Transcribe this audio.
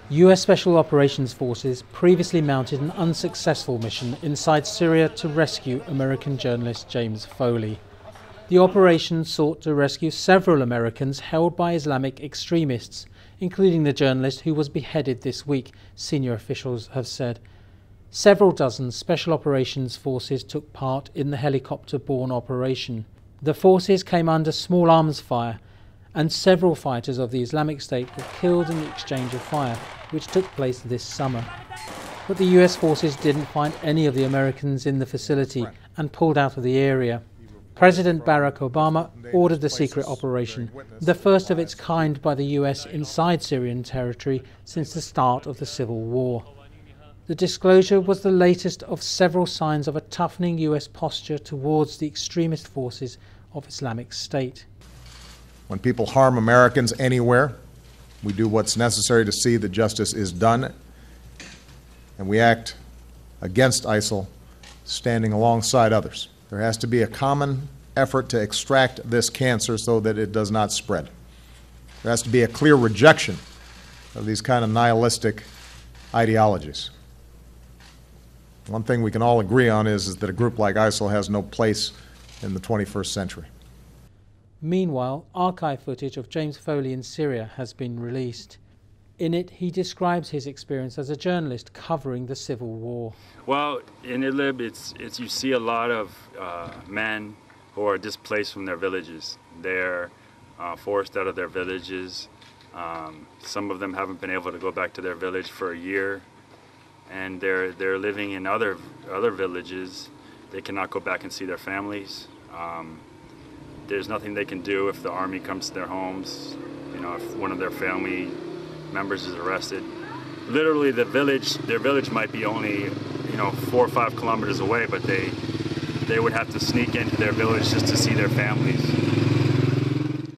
US Special Operations Forces previously mounted an unsuccessful mission inside Syria to rescue American journalist James Foley. The operation sought to rescue several Americans held by Islamic extremists, including the journalist who was beheaded this week, senior officials have said. Several dozen Special Operations Forces took part in the helicopter-borne operation. The forces came under small arms fire, and several fighters of the Islamic State were killed in the exchange of fire, which took place this summer. But the US forces didn't find any of the Americans in the facility and pulled out of the area. President Barack Obama ordered the secret operation, the first of its kind by the US inside Syrian territory since the start of the civil war. The disclosure was the latest of several signs of a toughening US posture towards the extremist forces of Islamic State. When people harm Americans anywhere, we do what's necessary to see that justice is done, and we act against ISIL, standing alongside others. There has to be a common effort to extract this cancer so that it does not spread. There has to be a clear rejection of these kind of nihilistic ideologies. One thing we can all agree on is that a group like ISIL has no place in the 21st century. Meanwhile, archive footage of James Foley in Syria has been released. In it, he describes his experience as a journalist covering the civil war. Well, in Idlib, you see a lot of men who are displaced from their villages. They're forced out of their villages. Some of them haven't been able to go back to their village for a year, and they're living in other villages. They cannot go back and see their families. There's nothing they can do if the army comes to their homes. You know, if one of their family members is arrested. Literally, their village might be only 4 or 5 kilometers away, but they would have to sneak into their village just to see their families.